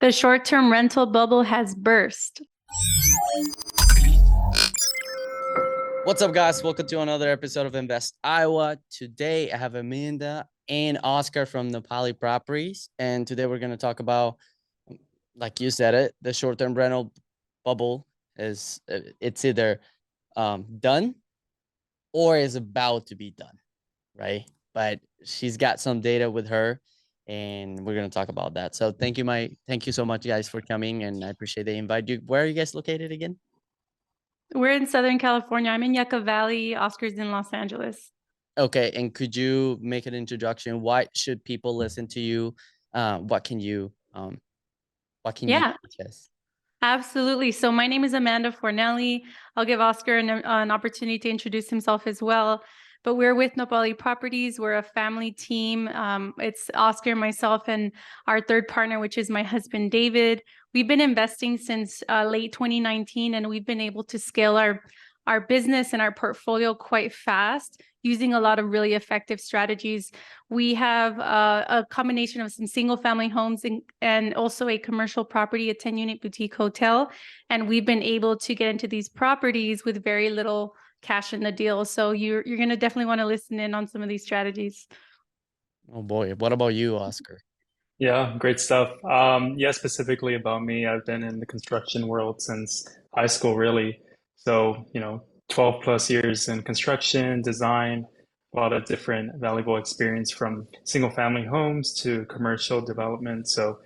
The short-term rental bubble has burst. What's up, guys? Welcome to another episode of Invest Iowa. Today, I have Amanda and Oscar from Nepali Properties, and today we're going to talk about, like you said it, the short-term rental bubble is it's either done or is about to be done, right? But she's got some data with her, and we're going to talk about that. So thank you so much, guys, for coming, and I appreciate the invite. Where are you guys located again? We're in Southern California. I'm in Yucca Valley. Oscar's in Los Angeles. Okay, and could you make an introduction? Why should people listen to you? What can you Yeah, teach us? absolutely. So my name is Amanda Fornelli. I'll give Oscar an opportunity to introduce himself as well. But we're with Nepali Properties. We're a family team. It's Oscar, myself, and our third partner, which is my husband, David. We've been investing since late 2019, and we've been able to scale our business and our portfolio quite fast using a lot of really effective strategies. We have a combination of some single family homes and also a commercial property, a 10-unit boutique hotel. And we've been able to get into these properties with very little cash in the deal. So you're going to definitely want to listen in on some of these strategies. Oh boy, what about you, Oscar? Yeah, great stuff. Yeah, specifically about me, I've been in the construction world since high school, really. So, 12 plus years in construction, design, a lot of different valuable experience from single family homes to commercial development. So,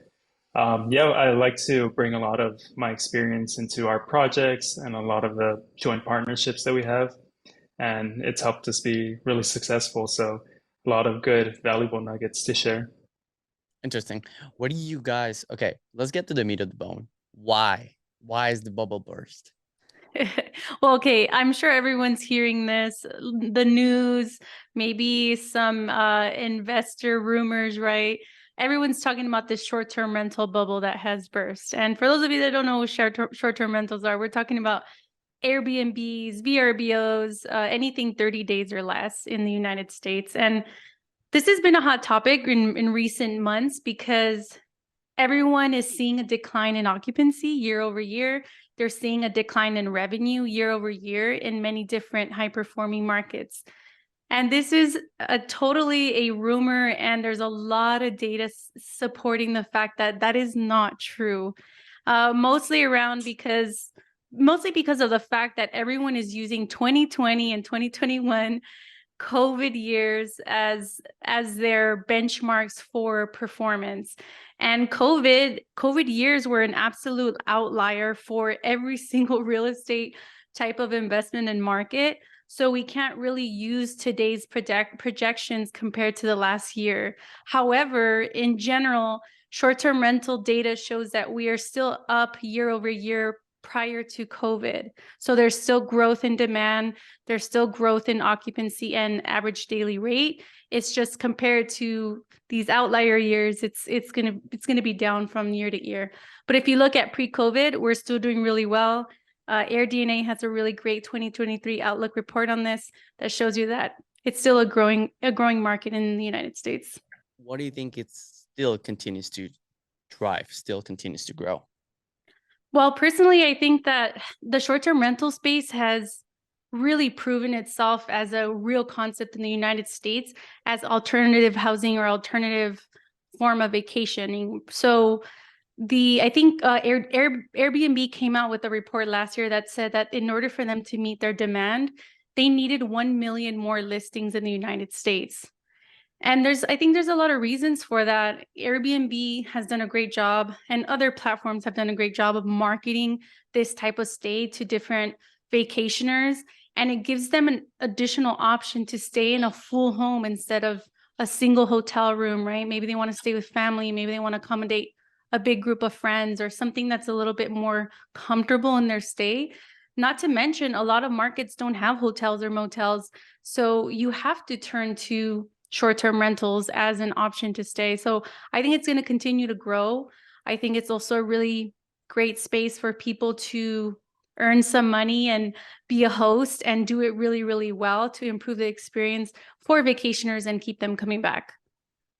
yeah, I like to bring a lot of my experience into our projects and a lot of the joint partnerships that we have. And it's helped us be really successful. So, a lot of good, valuable nuggets to share. Interesting. What do you guys? Okay, let's get to the meat of the bone. Why? Why is the bubble burst? Well, okay, I'm sure everyone's hearing this, the news, maybe some investor rumors, right? Everyone's talking about this short-term rental bubble that has burst. And for those of you that don't know what short-term rentals are, we're talking about Airbnbs, VRBOs, anything 30 days or less in the United States. And this has been a hot topic in recent months because everyone is seeing a decline in occupancy year over year. They're seeing a decline in revenue year over year in many different high-performing markets. And this is totally a rumor, and there's a lot of data supporting the fact that that is not true. Mostly because of the fact that everyone is using 2020 and 2021 COVID years as their benchmarks for performance. And COVID years were an absolute outlier for every single real estate type of investment and market. So we can't really use today's projections compared to the last year. However, in general, short-term rental data shows that we are still up year over year prior to COVID. So there's still growth in demand. There's still growth in occupancy and average daily rate. It's just compared to these outlier years, it's gonna be down from year to year. But if you look at pre-COVID, we're still doing really well. AirDNA has a really great 2023 outlook report on this that shows you that it's still a growing market in the United States. What do you think it still continues to drive, still continues to grow? Well, personally, I think that the short-term rental space has really proven itself as a real concept in the United States as alternative housing or alternative form of vacationing. So I think Airbnb came out with a report last year that said that in order for them to meet their demand, they needed 1 million more listings in the United States. And I think there's a lot of reasons for that. Airbnb has done a great job, and other platforms have done a great job of marketing this type of stay to different vacationers. And it gives them an additional option to stay in a full home instead of a single hotel room, right? Maybe they want to stay with family. Maybe they want to accommodate a big group of friends or something that's a little bit more comfortable in their stay. Not to mention, a lot of markets don't have hotels or motels. So you have to turn to short-term rentals as an option to stay. So I think it's going to continue to grow. I think it's also a really great space for people to earn some money and be a host and do it really, really well to improve the experience for vacationers and keep them coming back.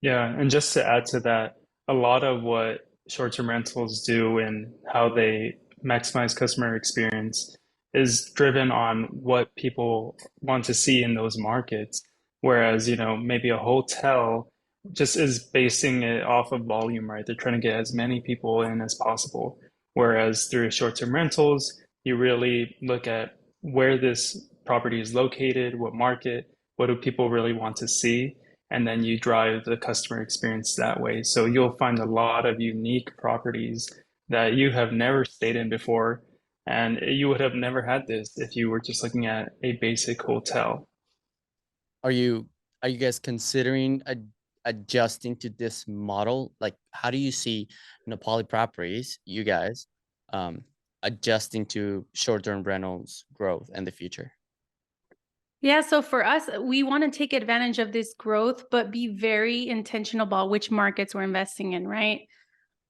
Yeah, and just to add to that, a lot of what short-term rentals do and how they maximize customer experience is driven on what people want to see in those markets. Whereas, maybe a hotel just is basing it off of volume, right? They're trying to get as many people in as possible. Whereas through short-term rentals, you really look at where this property is located, what market, what do people really want to see, and then you drive the customer experience that way. So you'll find a lot of unique properties that you have never stayed in before, and you would have never had this if you were just looking at a basic hotel. Are you guys considering adjusting to this model? Like, how do you see, Poly Properties, you guys, adjusting to short-term rentals growth in the future? Yeah, so for us, we want to take advantage of this growth, but be very intentional about which markets we're investing in, right?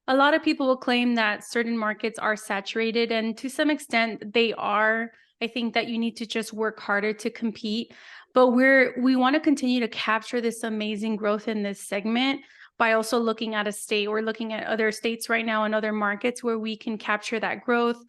A lot of people will claim that certain markets are saturated, and to some extent they are. I think that you need to just work harder to compete, but we want to continue to capture this amazing growth in this segment by also looking at a state. We're looking at other states right now and other markets where we can capture that growth,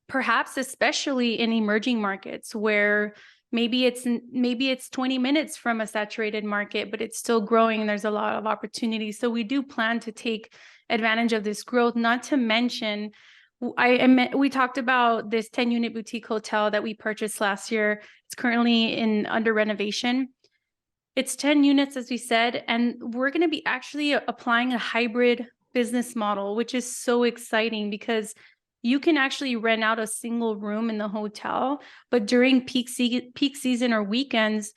perhaps especially in emerging markets where maybe it's 20 minutes from a saturated market, but it's still growing and there's a lot of opportunities. So we do plan to take advantage of this growth, not to mention we talked about this 10-unit boutique hotel that we purchased last year. It's currently under renovation. It's 10 units, as we said, and we're going to be actually applying a hybrid business model, which is so exciting because you can actually rent out a single room in the hotel, but during peak season or weekends,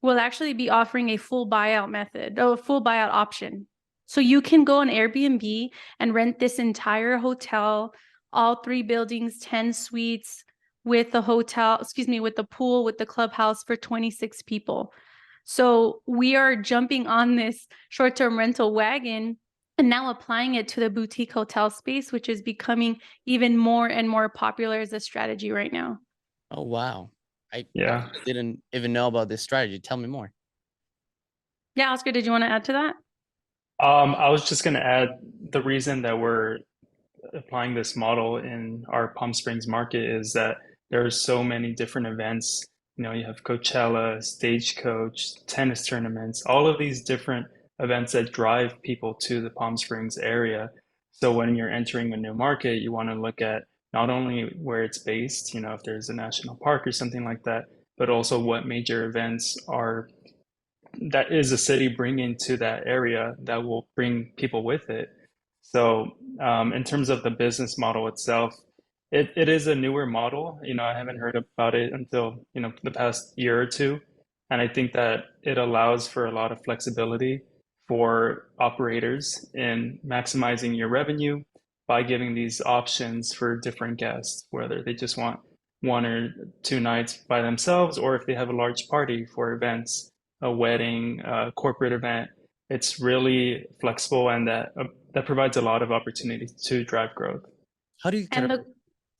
we'll actually be offering a full buyout method, a full buyout option. So you can go on Airbnb and rent this entire hotel, all 3 buildings, 10 suites, with the with the pool, with the clubhouse for 26 people. So we are jumping on this short-term rental wagon and now applying it to the boutique hotel space, which is becoming even more and more popular as a strategy right now. Oh, wow. I Yeah. didn't even know about this strategy. Tell me more. Yeah, Oscar, did you want to add to that? I was just going to add the reason that we're applying this model in our Palm Springs market is that there are so many different events. You have Coachella, Stagecoach, tennis tournaments, all of these different events that drive people to the Palm Springs area. So when you're entering a new market, you want to look at not only where it's based, if there's a national park or something like that, but also what major events are that is a city bringing to that area that will bring people with it. So, in terms of the business model itself, it is a newer model. I haven't heard about it until, the past year or two. And I think that it allows for a lot of flexibility for operators in maximizing your revenue by giving these options for different guests, whether they just want 1 or 2 nights by themselves, or if they have a large party for events, a wedding, a corporate event. It's really flexible, and that provides a lot of opportunity to drive growth. How do you And how what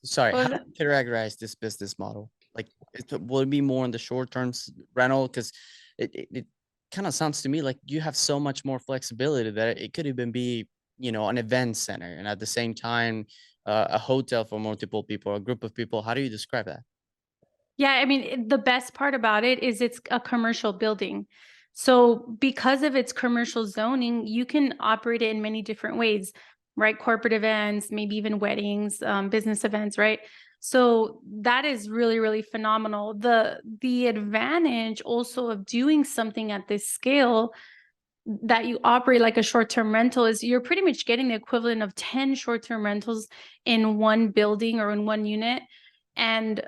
was do it? you categorize this business model? Like, will it be more on the short-term rental? Because it kind of sounds to me like you have so much more flexibility that it could even be, an event center, and at the same time, a hotel for multiple people, a group of people. How do you describe that? Yeah, I mean, the best part about it is it's a commercial building. So because of its commercial zoning, you can operate it in many different ways, right? Corporate events, maybe even weddings, business events, right? So that is really, really phenomenal. The advantage also of doing something at this scale that you operate like a short-term rental is you're pretty much getting the equivalent of 10 short-term rentals in one building or in one unit. And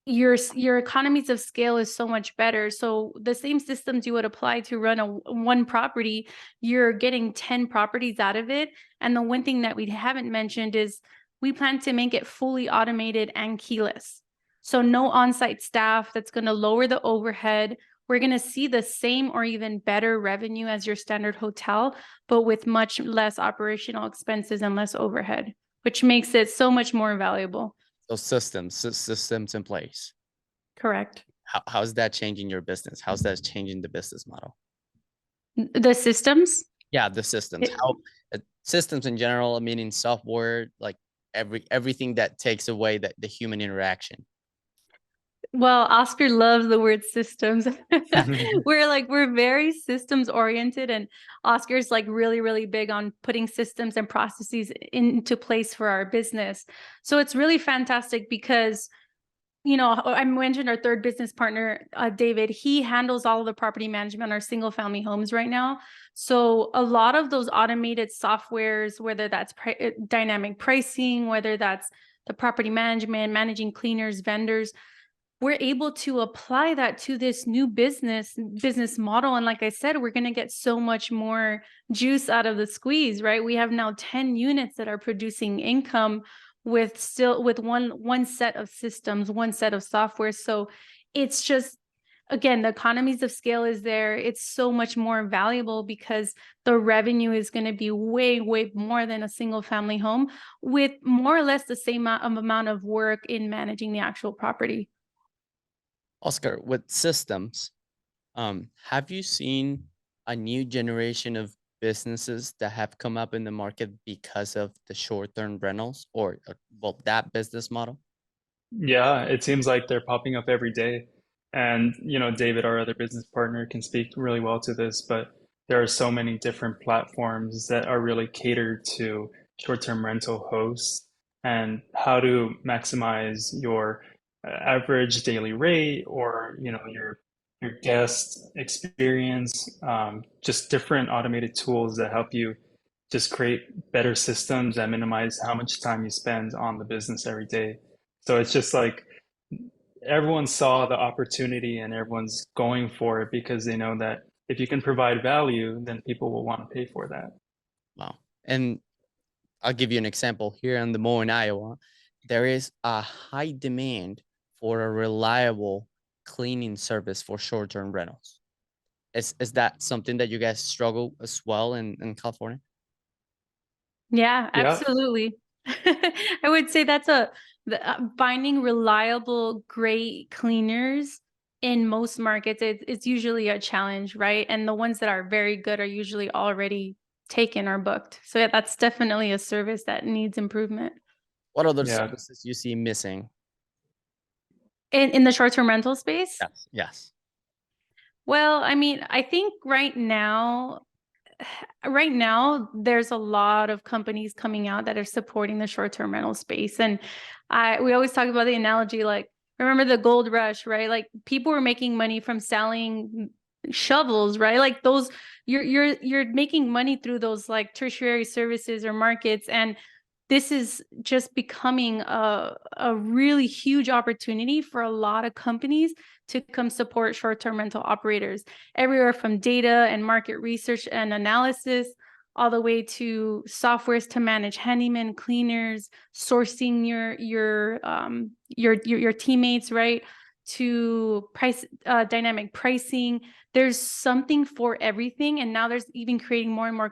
your economies of scale is so much better. So the same systems you would apply to run one property, you're getting 10 properties out of it. And the one thing that we haven't mentioned is we plan to make it fully automated and keyless. So no on-site staff. That's going to lower the overhead. We're going to see the same or even better revenue as your standard hotel, but with much less operational expenses and less overhead, which makes it so much more valuable. So systems in place. Correct. How's that changing your business? How's that changing the business model? The systems? Yeah, the systems. systems in general, meaning software, like everything that takes away the human interaction. Well, Oscar loves the word systems. We're very systems oriented, and Oscar's like really, really big on putting systems and processes into place for our business. So it's really fantastic because, you know, I mentioned our third business partner, David. He handles all of the property management on our single family homes right now. So a lot of those automated softwares, whether that's dynamic pricing, whether that's the property management, managing cleaners, vendors, we're able to apply that to this new business model. And like I said, we're going to get so much more juice out of the squeeze, right? We have now 10 units that are producing income with one set of systems, one set of software. So it's just, again, the economies of scale is there. It's so much more valuable because the revenue is going to be way, way more than a single family home with more or less the same amount of work in managing the actual property. Oscar, with systems, have you seen a new generation of businesses that have come up in the market because of the short-term rentals or well, that business model? Yeah, it seems like they're popping up every day. And, David, our other business partner, can speak really well to this, but there are so many different platforms that are really catered to short-term rental hosts and how to maximize your average daily rate or, your guest experience, just different automated tools that help you just create better systems that minimize how much time you spend on the business every day. So it's just like everyone saw the opportunity and everyone's going for it because they know that if you can provide value, then people will want to pay for that. Wow. And I'll give you an example. Here in Des Moines, Iowa, there is a high demand for a reliable cleaning service for short-term rentals. Is that something that you guys struggle as well in California? Yeah, Yeah, absolutely. I would say finding reliable, great cleaners in most markets. It's usually a challenge, right? And the ones that are very good are usually already taken or booked. So yeah, that's definitely a service that needs improvement. What other yeah. services you see missing? In the short-term rental space? Yes. Yes. Well, I mean, I think right now there's a lot of companies coming out that are supporting the short-term rental space, and we always talk about the analogy, like, remember the gold rush, right? Like, people were making money from selling shovels, right? Like, those, you're making money through those like tertiary services or markets, and this is just becoming a really huge opportunity for a lot of companies to come support short-term rental operators, everywhere from data and market research and analysis, all the way to softwares to manage handyman, cleaners, sourcing your teammates, right? To price, dynamic pricing. There's something for everything, and now there's even creating more and more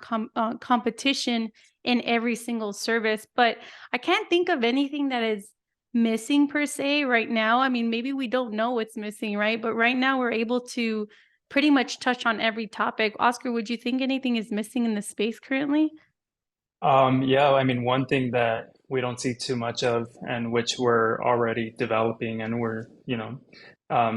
competition in every single service. But I can't think of anything that is missing per se right now. I mean, maybe we don't know what's missing, right? But right now we're able to pretty much touch on every topic. Oscar, would you think anything is missing in the space currently? Yeah, I mean, one thing that we don't see too much of, and which we're already developing, and we're,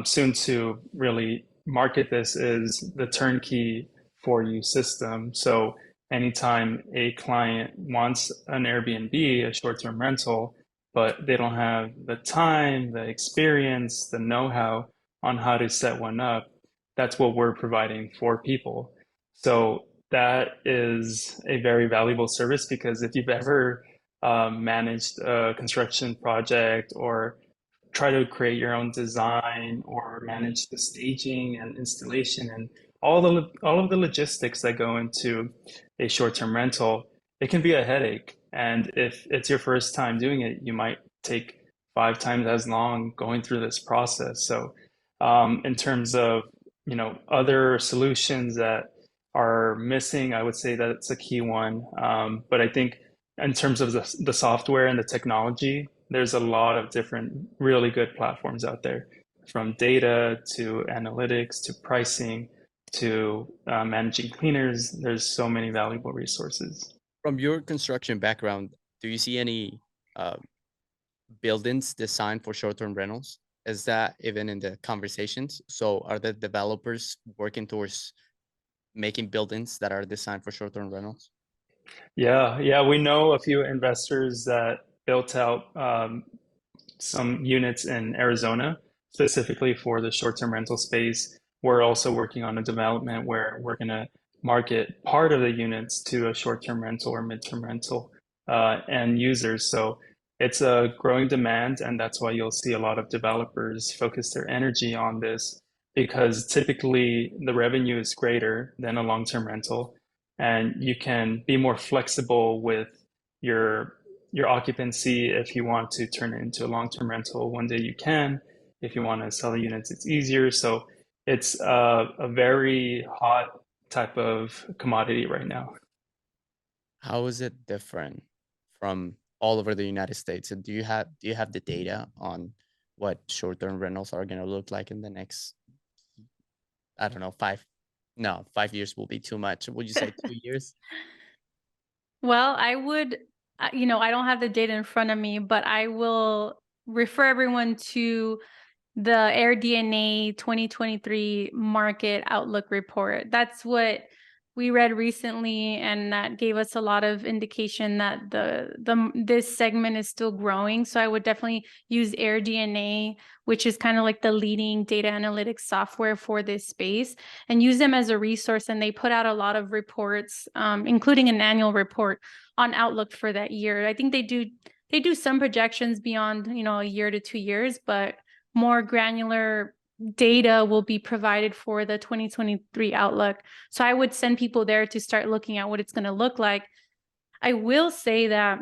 soon to really market this, is the turnkey for you system. So anytime a client wants an Airbnb, a short-term rental, but they don't have the time, the experience, the know-how on how to set one up, that's what we're providing for people. So that is a very valuable service because if you've ever managed a construction project or try to create your own design or manage the staging and installation and all of the logistics that go into a short-term rental, it can be a headache. And if it's your first time doing it, you might take 5 times as long going through this process. So, in terms of other solutions that are missing, I would say that's a key one. But I think in terms of the software and the technology, there's a lot of different really good platforms out there, from data to analytics to pricing to managing cleaners. There's so many valuable resources. From your construction background, do you see any uh, buildings designed for short-term rentals? Is that even in the conversations? So are the developers working towards making buildings that are designed for short-term rentals? Yeah, we know a few investors that built out some units in Arizona specifically for the short-term rental space. We're also working on a development where we're going to market part of the units to a short-term rental or mid-term rental end users. So it's a growing demand, and that's why you'll see a lot of developers focus their energy on this because typically the revenue is greater than a long-term rental, and you can be more flexible with your your occupancy. If you want to turn it into a long-term rental one day, you can. If you want to sell the units, it's easier. So it's a very hot type of commodity right now. How is it different from all over the United States? And do you have the data on what short-term rentals are going to look like in the next, I don't know, 5 years will be too much. Would you say 2 years? Well, I would, I don't have the data in front of me, but I will refer everyone to the AirDNA 2023 market outlook report. That's what we read recently, and that gave us a lot of indication that this segment is still growing. So I would definitely use AirDNA, which is kind of like the leading data analytics software for this space, and use them as a resource. And they put out a lot of reports, including an annual report on outlook for that year. I think they do some projections beyond, a year to 2 years, but more granular data will be provided for the 2023 outlook. So I would send people there to start looking at what it's going to look like. I will say that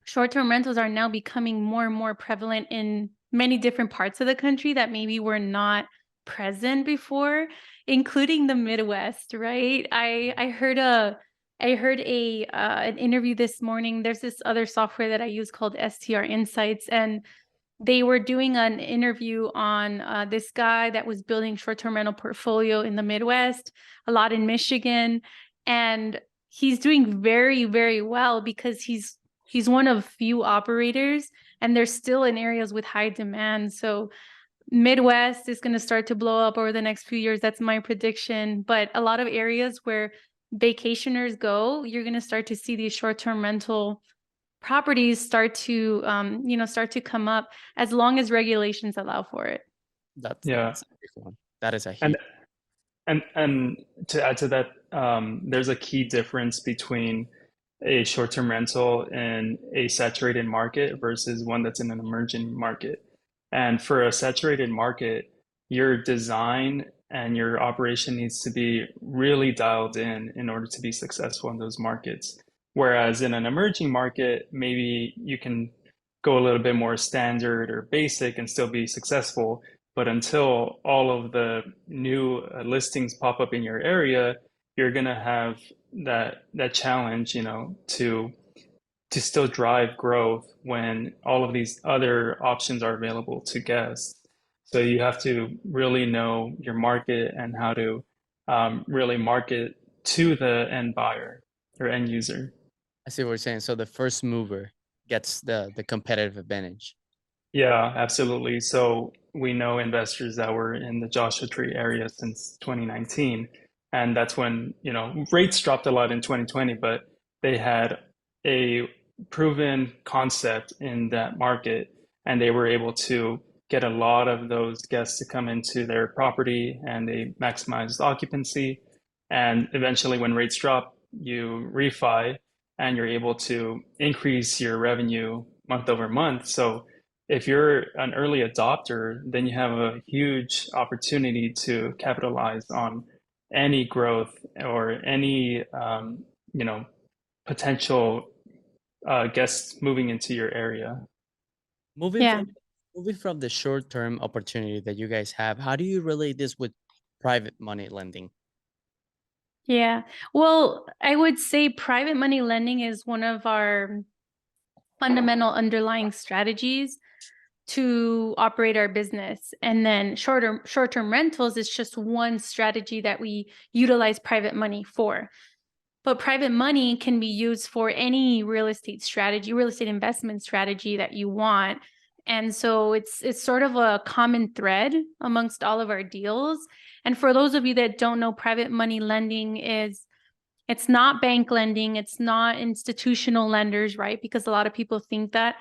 short-term rentals are now becoming more and more prevalent in many different parts of the country that maybe were not present before, including the Midwest, right? I heard an interview this morning. There's this other software that I use called STR Insights, and they were doing an interview on this guy that was building short-term rental portfolio in the Midwest, a lot in Michigan, and he's doing very, very well because he's one of few operators, and they're still in areas with high demand. So Midwest is going to start to blow up over the next few years. That's my prediction. But a lot of areas where vacationers go, you're going to start to see these short-term rental properties start to come up as long as regulations allow for it. Yeah, That's a big one. That is a and huge. and to add to that, there's a key difference between a short-term rental in a saturated market versus one that's in an emerging market. And for a saturated market, your design and your operation needs to be really dialed in order to be successful in those markets. Whereas in an emerging market, maybe you can go a little bit more standard or basic and still be successful. But until all of the new listings pop up in your area, you're gonna have that challenge, to still drive growth when all of these other options are available to guests. So you have to really know your market and how to really market to the end buyer or end user. I see what you're saying. So the first mover gets the competitive advantage. Yeah, absolutely. So we know investors that were in the Joshua Tree area since 2019, and that's when, rates dropped a lot in 2020, but they had a proven concept in that market, and they were able to get a lot of those guests to come into their property, and they maximized occupancy. And eventually, when rates drop, you refi, and you're able to increase your revenue month over month. So if you're an early adopter, then you have a huge opportunity to capitalize on any growth or any potential guests moving into your area. Moving Yeah. from moving from the short-term opportunity that you guys have, how do you relate this with private money lending? Yeah. Well, I would say private money lending is one of our fundamental underlying strategies to operate our business. And then short-term rentals is just one strategy that we utilize private money for. But private money can be used for any real estate strategy, real estate investment strategy that you want. And so it's sort of a common thread amongst all of our deals. And for those of you that don't know, private money lending it's not bank lending, it's not institutional lenders, right? Because a lot of people think that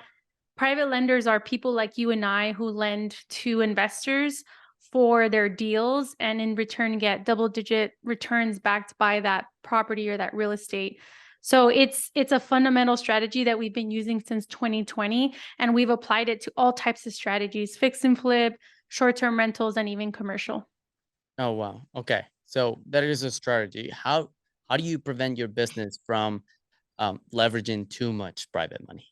private lenders are people like you and I who lend to investors for their deals and in return get double-digit returns backed by that property or that real estate. So it's a fundamental strategy that we've been using since 2020, and we've applied it to all types of strategies, fix and flip, short-term rentals, and even commercial. Oh, wow. Okay. So that is a strategy. How do you prevent your business from leveraging too much private money?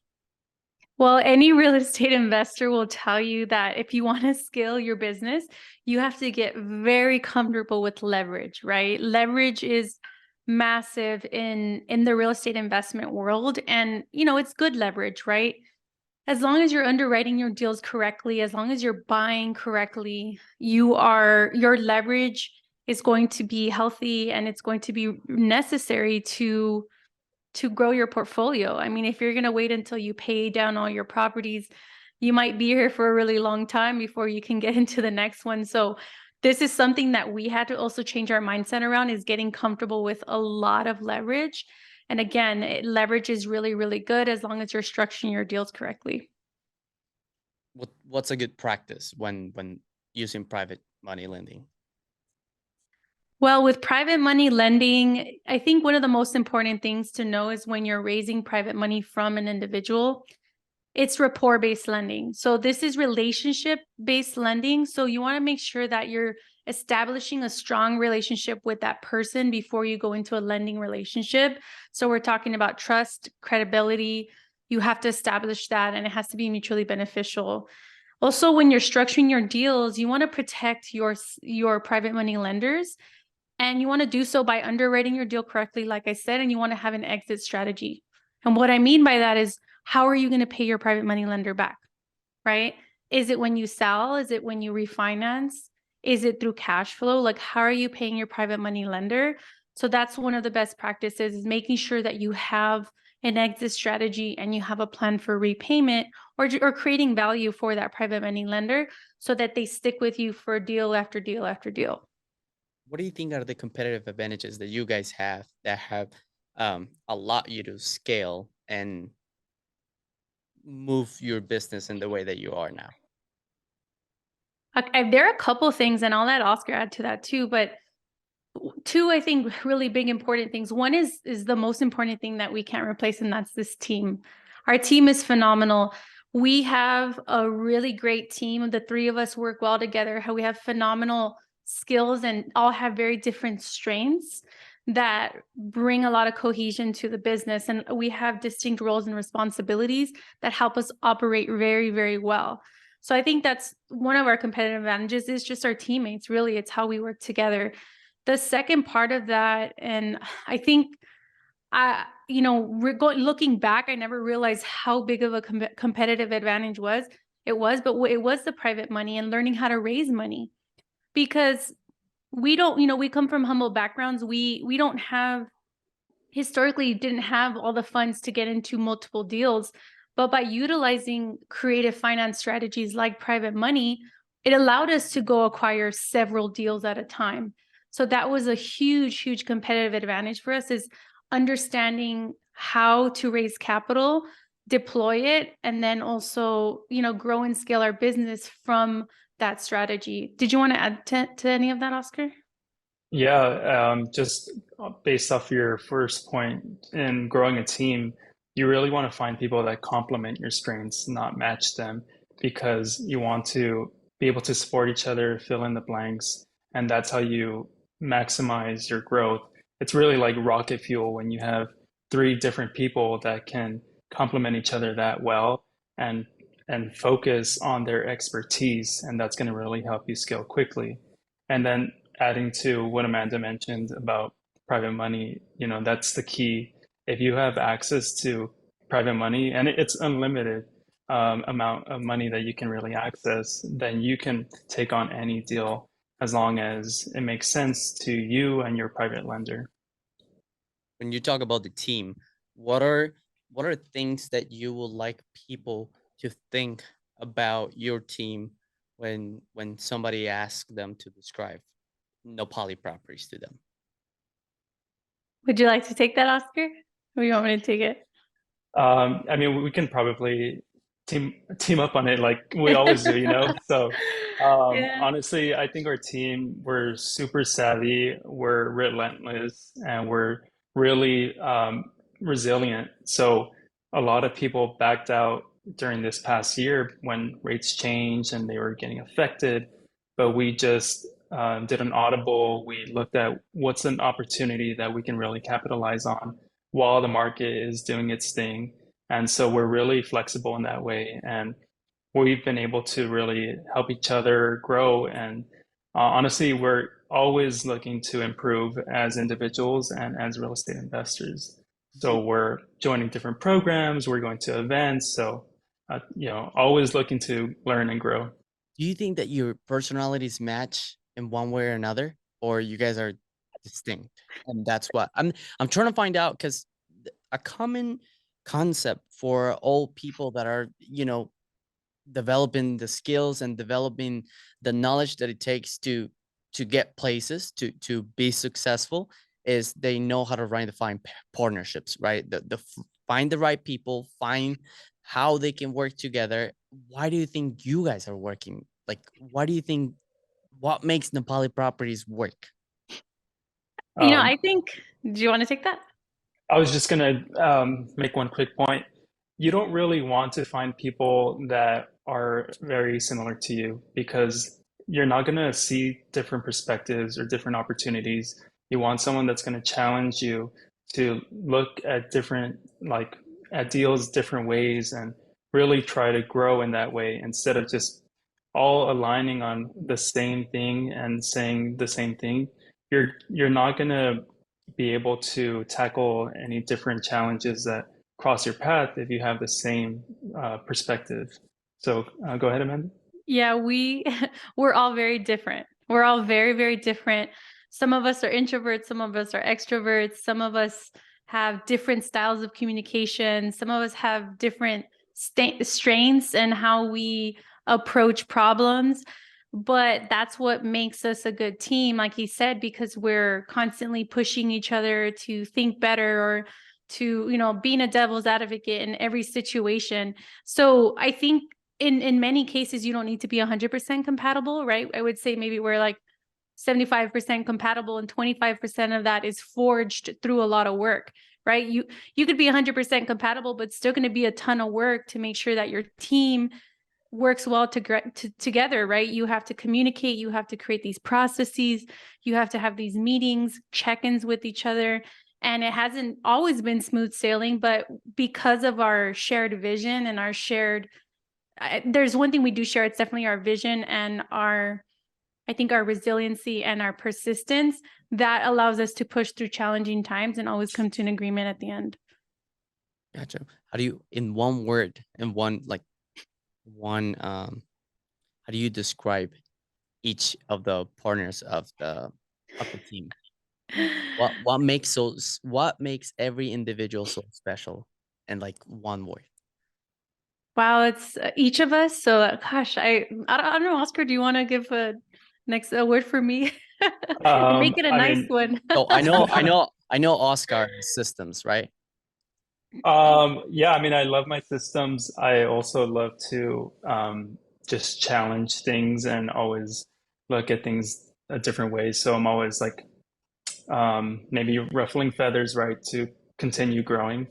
Well, any real estate investor will tell you that if you want to scale your business, you have to get very comfortable with leverage, right? Leverage is massive in the real estate investment world, and it's good leverage, right? As long as you're underwriting your deals correctly, as long as you're buying correctly, your leverage is going to be healthy and it's going to be necessary to grow your portfolio. I mean, if you're going to wait until you pay down all your properties, you might be here for a really long time before you can get into the next one. So this is something that we had to also change our mindset around, is getting comfortable with a lot of leverage. And again, leverage is really, really good as long as you're structuring your deals correctly. What's a good practice when using private money lending? Well, with private money lending, I think one of the most important things to know is when you're raising private money from an individual, it's rapport-based lending. So this is relationship-based lending. So you want to make sure that you're establishing a strong relationship with that person before you go into a lending relationship. So we're talking about trust, credibility. You have to establish that, and it has to be mutually beneficial. Also, when you're structuring your deals, you want to protect your private money lenders, and you want to do so by underwriting your deal correctly, like I said, and you want to have an exit strategy. And what I mean by that is, how are you going to pay your private money lender back, right? Is it when you sell? Is it when you refinance? Is it through cash flow? Like, how are you paying your private money lender? So that's one of the best practices, is making sure that you have an exit strategy and you have a plan for repayment, or creating value for that private money lender so that they stick with you for deal after deal after deal. What do you think are the competitive advantages that you guys have that have allowed you to scale and move your business in the way that you are now? There are a couple things, and I'll let Oscar add to that too, but two, I think, really big important things. One is the most important thing that we can't replace, and that's this team. Our team is phenomenal. We have a really great team. The three of us work well together. How we have phenomenal skills and all have very different strengths that bring a lot of cohesion to the business. And we have distinct roles and responsibilities that help us operate very, very well. So I think that's one of our competitive advantages, is just our teammates. Really, it's how we work together. The second part of that, and I think looking back, I never realized how big of a competitive advantage it was, but it was the private money and learning how to raise money. Because we don't, we come from humble backgrounds. We don't have, historically didn't have all the funds to get into multiple deals, but by utilizing creative finance strategies like private money, it allowed us to go acquire several deals at a time. So that was a huge, huge competitive advantage for us, is understanding how to raise capital, deploy it, and then also, grow and scale our business from that strategy. Did you want to add to any of that, Oscar? Yeah, just based off your first point in growing a team, you really want to find people that complement your strengths, not match them, because you want to be able to support each other, fill in the blanks, and that's how you maximize your growth. It's really like rocket fuel when you have three different people that can complement each other that well and focus on their expertise, and that's going to really help you scale quickly. And then adding to what Amanda mentioned about private money, that's the key. If you have access to private money, and it's unlimited amount of money that you can really access, then you can take on any deal as long as it makes sense to you and your private lender. when you talk about the team, what are things that you would like people to think about your team when somebody asks them to describe no poly properties to them? Would you like to take that, Oscar? Or you want me to take it? I mean, we can probably team up on it like we always do, you know? So, Yeah. honestly, I think our team, we're super savvy, we're relentless, and we're really resilient. So, a lot of people backed out during this past year when rates changed and they were getting affected. But we just did an audible. We looked at what's an opportunity that we can really capitalize on while the market is doing its thing. And so we're really flexible in that way. And we've been able to really help each other grow. And honestly, we're always looking to improve as individuals and as real estate investors. Do, So we're joining different programs, we're going to events. So, always looking to learn and grow. do you think that your personalities match in one way or another, or you guys are distinct? And that's what I'm trying to find out, because a common concept for all people that are, developing the skills and developing the knowledge that it takes to get places, to be successful, is they know how to find partnerships, right? Find the right people, find how they can work together. Why do you think you guys are working? Like, why do you think, what makes Nepali properties work? Um, I think, do you want to take that? I was just going to make one quick point. You don't really want to find people that are very similar to you because you're not going to see different perspectives or different opportunities. You want someone that's going to challenge you to look at different, like at deals different ways and really try to grow in that way instead of just all aligning on the same thing and saying the same thing. You're not going to be able to tackle any different challenges that cross your path if you have the same perspective. So go ahead, Amanda. Yeah, we're all very different. We're all very, very different. Some of us are introverts, some of us are extroverts, some of us have different styles of communication, some of us have different strengths and how we approach problems. But that's what makes us a good team, like he said, because we're constantly pushing each other to think better or to, being a devil's advocate in every situation. So I think in many cases, you don't need to be 100% compatible, right? I would say maybe we're like 75% compatible and 25% of that is forged through a lot of work, right? You could be 100% compatible, but still going to be a ton of work to make sure that your team works well together, right? You have to communicate, you have to create these processes, you have to have these meetings, check-ins with each other. And it hasn't always been smooth sailing, but because of our shared vision and our shared there's one thing we do share. It's definitely our vision and I think our resiliency and our persistence that allows us to push through challenging times and always come to an agreement at the end. Gotcha. How do you, in one word, in one, how do you describe each of the partners of the team? What makes every individual so special? And like one word. Wow, it's each of us. So, gosh, I don't know, Oscar. Do you want to give a word for me and make it a I nice mean, one? So I know Oscar is systems, right? yeah, I mean, I love my systems. I also love to just challenge things and always look at things a different way. So I'm always like maybe ruffling feathers, right, to continue growing.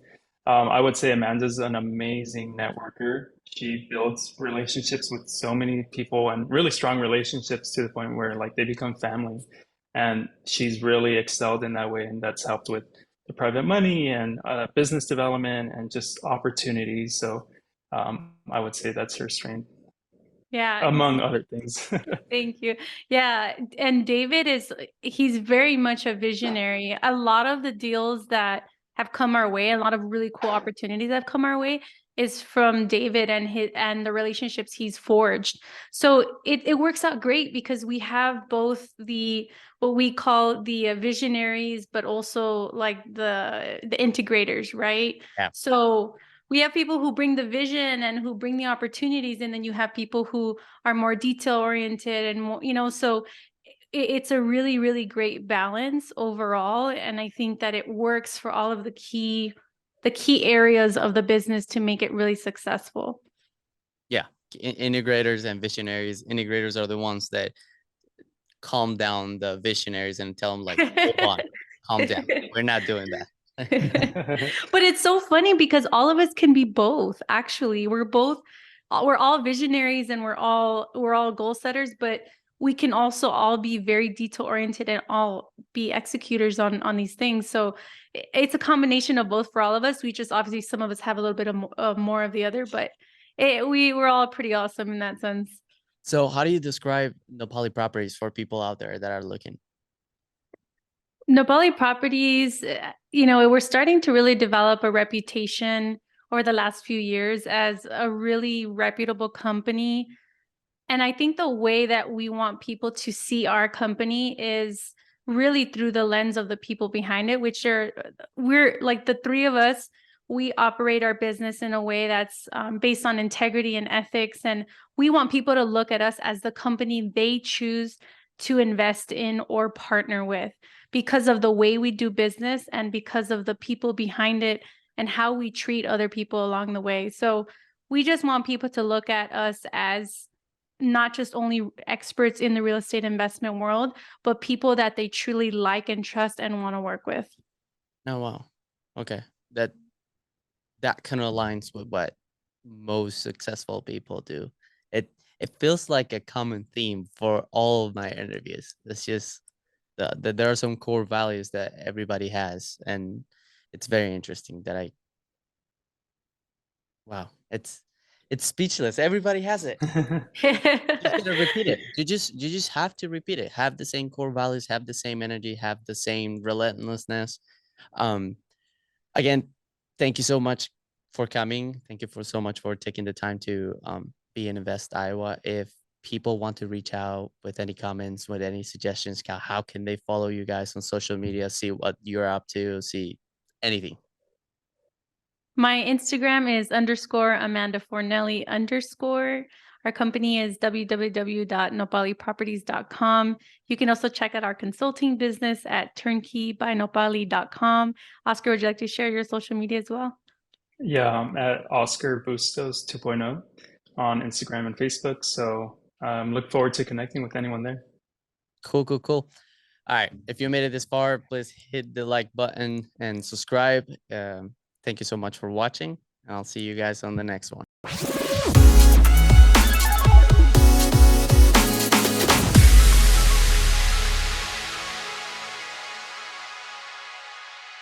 I would say Amanda's an amazing networker. She builds relationships with so many people and really strong relationships to the point where like they become family. And she's really excelled in that way, and that's helped with the private money and business development and just opportunities. So I would say that's her strength, Yeah, among other things. thank you. Yeah, and he's very much a visionary. A lot of the deals that have come our way, a lot of really cool opportunities that have come our way is from David and the relationships he's forged. So it works out great because we have both what we call the visionaries, but also like the integrators, right? Yeah. So we have people who bring the vision and who bring the opportunities, and then you have people who are more detail oriented and more, so it's a really, really great balance overall. And I think that it works for all of the key areas of the business to make it really successful. Yeah. Integrators and visionaries. Integrators are the ones that calm down the visionaries and tell them like, hold on, calm down. We're not doing that. But it's so funny because all of us can be both. Actually, we're all visionaries and we're all goal setters, but we can also all be very detail oriented and all be executors on these things. So it's a combination of both for all of us. We just obviously some of us have a little bit of more of the other, but we're all pretty awesome in that sense. So how do you describe the Poly Properties for people out there that are looking? Nobali Properties, we're starting to really develop a reputation over the last few years as a really reputable company. And I think the way that we want people to see our company is really through the lens of the people behind it, we're like the three of us, we operate our business in a way that's based on integrity and ethics. And we want people to look at us as the company they choose to invest in or partner with because of the way we do business and because of the people behind it and how we treat other people along the way. So we just want people to look at us as not just only experts in the real estate investment world, but people that they truly like and trust and want to work with. Oh, wow. Okay. That kind of aligns with what most successful people do. It feels like a common theme for all of my interviews. It's just that there are some core values that everybody has, and it's very interesting that wow, it's speechless. Everybody has it. You just gotta repeat it. You just have to repeat it. Have the same core values, have the same energy, have the same relentlessness. Um, Again, thank you so much for coming. Thank you so much for taking the time to be in Invest Iowa. If people want to reach out with any comments, with any suggestions, how can they follow you guys on social media, see what you're up to, see anything? My Instagram is _Amanda Fornelli_. Our company is www.nopaliproperties.com. You can also check out our consulting business at turnkeyByNopali.com. Oscar, would you like to share your social media as well? Yeah, I'm at Oscar Bustos 2.0 on Instagram and Facebook. So look forward to connecting with anyone there. Cool. All right. If you made it this far, please hit the like button and subscribe. Thank you so much for watching. I'll see you guys on the next one.